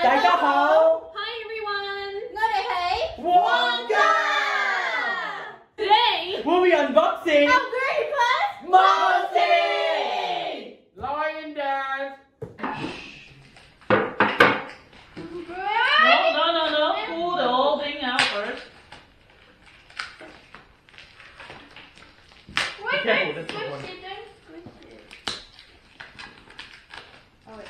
大家好 Hi everyone! 我哋係 Wonga! Today, We'll be unboxing Upgrade Plus Mousy! Lion Dance! no. Pull the whole thing out first. Careful, this is one. Oh, wait.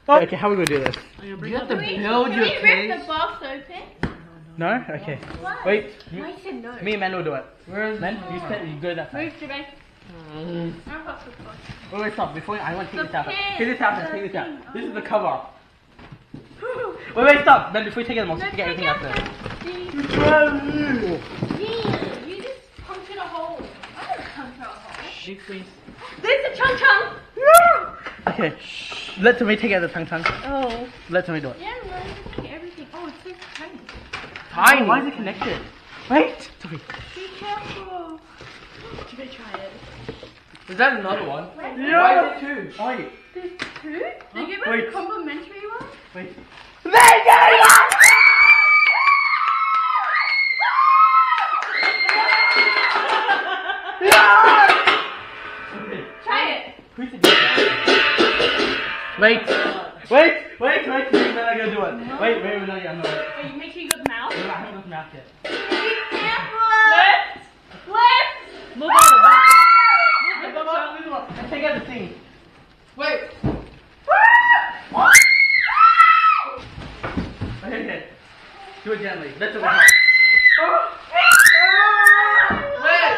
Okay, how are we gonna do this? You have to build your Can we case. rip the box open? No? Okay. Why? Wait. I said no. Me and Man will do it. Man, you go that side. Move, Jimmy. Unbox the box. Wait, stop. Before I want to take The this out. pen. Take this out. The Take this out. thing. This is the cover. Wait, stop. Then before you take it, No, take everything out there. You just punctured a hole. I didn't puncture a hole. Big please. There's the chung chung. Okay. Let me take out the tongue tongue. Oh. Let me do it. Yeah, no, you take everything. Oh, it's so tiny. Tiny. Why is it connected? Wait. Sorry. Be careful. Jimmy, try it. Is that another one? Yeah. Why is it two? Wait. There's two? They give us Wait. a complimentary one? Wait. They gave us! Try it. Wait, then I gotta do it. No. Wait, I'm not yet. Wait, you make sure you go to the mouth. I haven't got the mouth yet. Be careful. Lift! Lift. Move out of the box. Take out the thing. Wait. Okay. Do it gently. That's what Wait.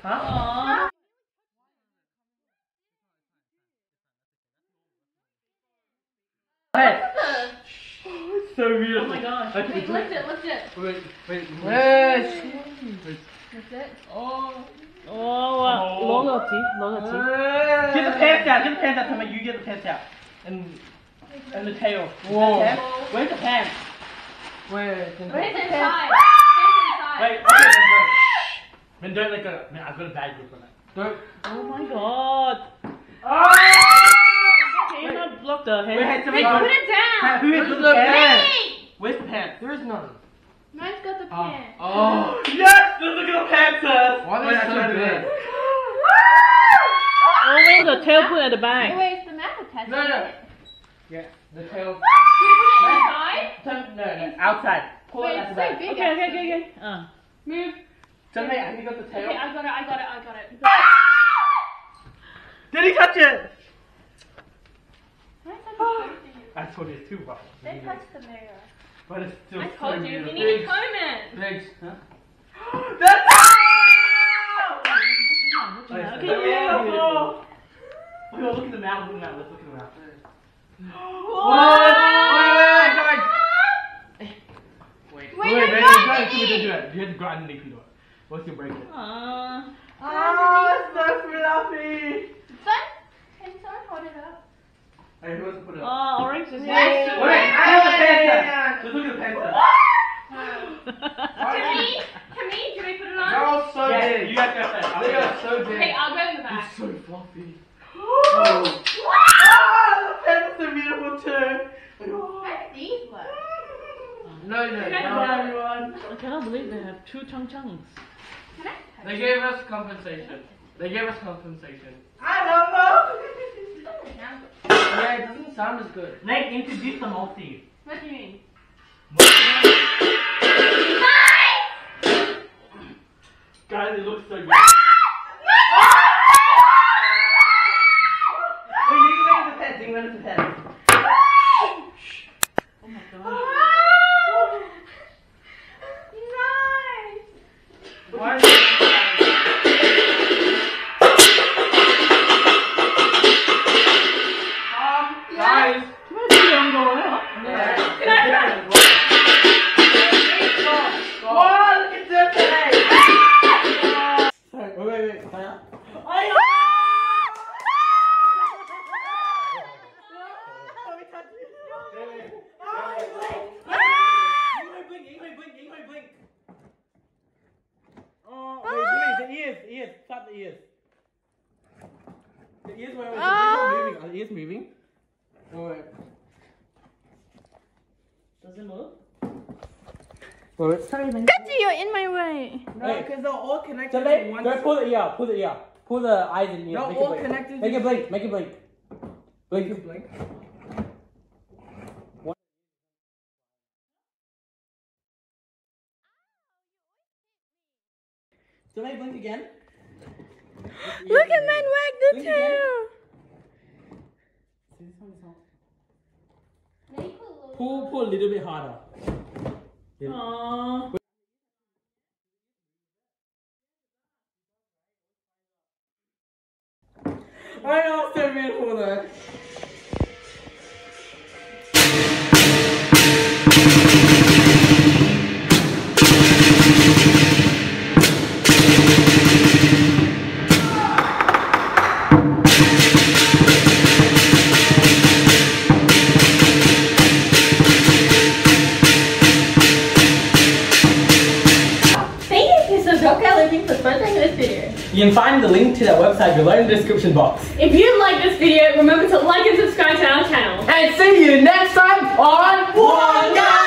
Huh? Aww. Hey. It's so beautiful. Oh my gosh. Okay, Wait, lift it, lift it. Wait. Yes. Lift it. Oh, loyalty. Get the pants out. Tommy. You get the pants out. And the tail. Whoa. The pants? Where's the pants? Wait. Where's it inside? Wait. Okay. Then don't let go. Man, I've got a bad grip on it. Don't. Oh my god. Oh! Can you not block the head? Wait, Wait, put it down. Who has Where's the the pants? pants? Where's the pants? There is none. Mine's got the pen. Oh. Yes! Look at the pants! Why are they so big? Only the tail put at the back. Oh, wait, it's the mouth attached. No, no. Wait, Yeah, the tail. should we put it inside? No, outside. Pull Wait, it out it's the so back. big. Okay. Move. Somebody, have you got the tail? Okay, I got it. Did he touch it? Why is that so big? I told you it's too rough. They touched the mirror. But it's still I so told you, beautiful. you need to comb it. Legs. Huh? That's Okay. beautiful! Okay, look at the mouth, Let's look at the mouth. Wait, Wait, don't you're do not it. ready. You have to go underneath and do it. Once you break it. Aww. Oh, it's so fluffy! Son, can someone hold it up? Hey, who wants to put it up? Oh, orange is Wait, here. I have the pants. Let's look at the pants. Can we put it on? They're all so Yeah, big. you guys go first. They are so big. Okay, I'll go in the back. It's so fluffy. Oh, the pants are beautiful too. Where's these ones? No. Everyone. I cannot believe they have two chunks. Can I? They gave us compensation. I don't know. Yeah, it doesn't sound as good. Like, introduce the multi. What do you mean? Guys, it looks so good. Wait, you can make the pants. Oh my god. Nice. Why is it? Guys. Can I see them go out? Yeah. Kathy, you're in my way. No, because they're all connected to Somebody, one. go pull the ear. Pull the ear. Pull the eyes in the ear. They're Make all it blink. connected. Make it blink. Make it blink. Blink. Blink. Somebody blink again. Look at man wag the Blink again. tail. See, this one is hot. Maybe Pull a little bit harder. Aww. I know, it's so beautiful though. Thank you so much for sponsoring this video. You can find the link to that website below in the description box. If you like this video, remember to like and subscribe to our channel. And see you next time on One Guy!